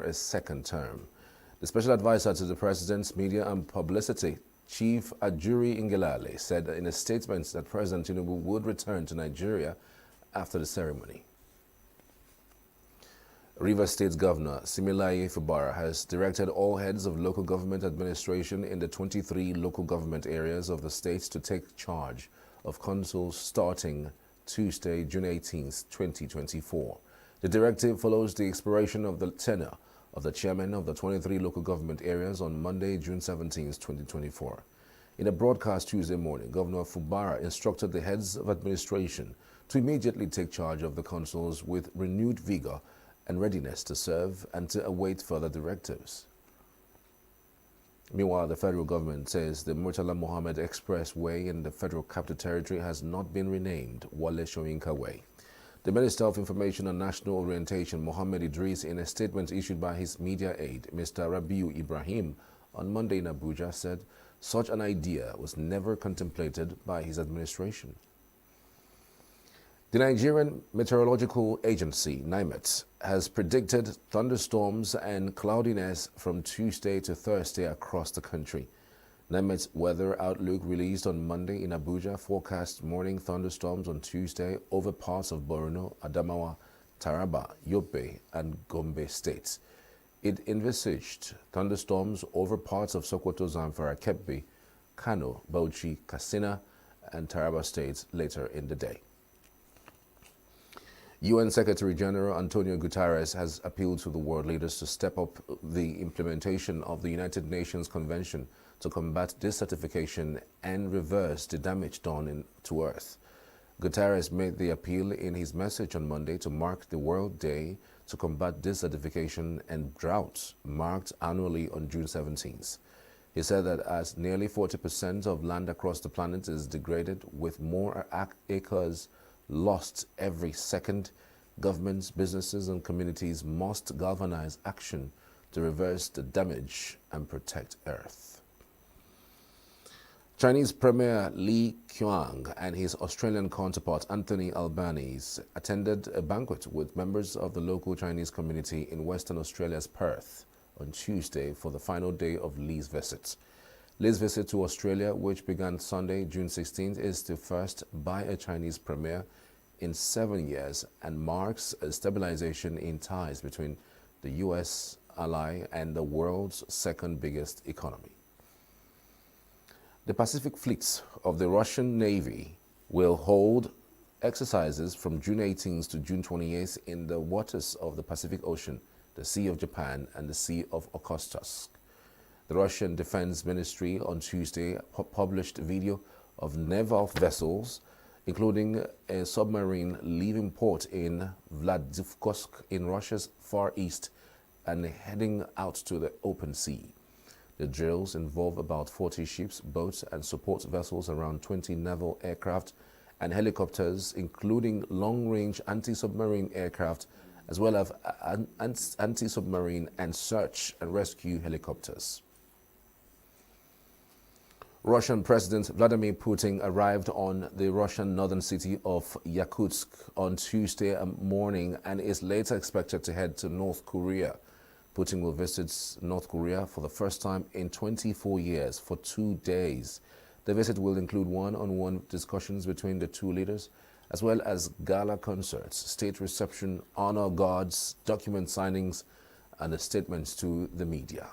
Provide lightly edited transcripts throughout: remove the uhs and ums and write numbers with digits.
a second term. The special advisor to the president's media and publicity, Chief Ajuri Ngelale, said in a statement that President Tinubu would return to Nigeria after the ceremony. Rivers State Governor Similaye Fubara has directed all heads of local government administration in the 23 local government areas of the state to take charge of councils starting Tuesday, June 18, 2024. The directive follows the expiration of the tenure of the chairman of the 23 local government areas on Monday, June 17, 2024. In a broadcast Tuesday morning, Governor Fubara instructed the heads of administration to immediately take charge of the councils with renewed vigor and readiness to serve and to await further directives. Meanwhile, the federal government says the Murtala Mohammed Expressway in the Federal Capital Territory has not been renamed Wale Soyinka Way. The Minister of Information and National Orientation, Mohammed Idris, in a statement issued by his media aide, Mr. Rabiu Ibrahim, on Monday in Abuja, said such an idea was never contemplated by his administration. The Nigerian Meteorological Agency, NIMET, has predicted thunderstorms and cloudiness from Tuesday to Thursday across the country. NIMET's weather outlook released on Monday in Abuja forecast morning thunderstorms on Tuesday over parts of Borno, Adamawa, Taraba, Yobe, and Gombe states. It envisaged thunderstorms over parts of Sokoto, Zamfara, Kebbi, Kano, Bauchi, Katsina, and Taraba states later in the day. UN Secretary-General Antonio Guterres has appealed to the world leaders to step up the implementation of the United Nations Convention to combat desertification and reverse the damage done to Earth. Guterres made the appeal in his message on Monday to mark the World Day to combat desertification and drought, marked annually on June 17th. He said that as nearly 40% of land across the planet is degraded, with more acres lost every second, governments, businesses, and communities must galvanize action to reverse the damage and protect Earth. Chinese Premier Li Qiang and his Australian counterpart Anthony Albanese attended a banquet with members of the local Chinese community in Western Australia's Perth on Tuesday for the final day of Li's visit. Li's visit to Australia, which began Sunday, June 16th, is the first by a Chinese premier in 7 years and marks a stabilization in ties between the U.S. ally and the world's second biggest economy. The Pacific fleets of the Russian Navy will hold exercises from June 18th to June 28th in the waters of the Pacific Ocean, the Sea of Japan, and the Sea of Okhotsk. The Russian Defense Ministry on Tuesday published a video of naval vessels, including a submarine leaving port in Vladivostok in Russia's far east and heading out to the open sea. The drills involve about 40 ships, boats, and support vessels, around 20 naval aircraft and helicopters, including long-range anti-submarine aircraft, as well as anti-submarine and search and rescue helicopters. Russian President Vladimir Putin arrived on the Russian northern city of Yakutsk on Tuesday morning and is later expected to head to North Korea. Putin will visit North Korea for the first time in 24 years for 2 days. The visit will include one-on-one discussions between the two leaders, as well as gala concerts, state reception, honor guards, document signings, and the statements to the media.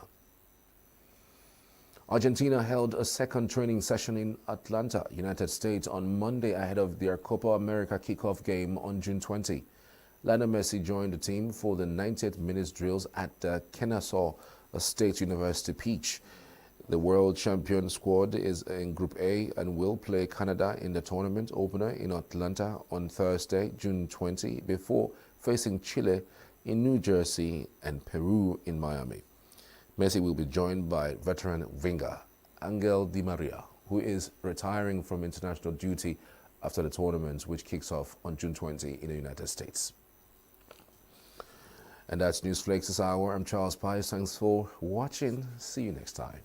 Argentina held a second training session in Atlanta, United States on Monday ahead of their Copa America kickoff game on June 20. Lionel Messi joined the team for the 90th minutes drills at the Kennesaw State University pitch. The world champion squad is in Group A and will play Canada in the tournament opener in Atlanta on Thursday, June 20, before facing Chile in New Jersey and Peru in Miami. Messi will be joined by veteran winger Angel Di Maria, who is retiring from international duty after the tournament, which kicks off on June 20 in the United States. And that's News Flakes this hour. I'm Charles Pius. Thanks for watching. See you next time.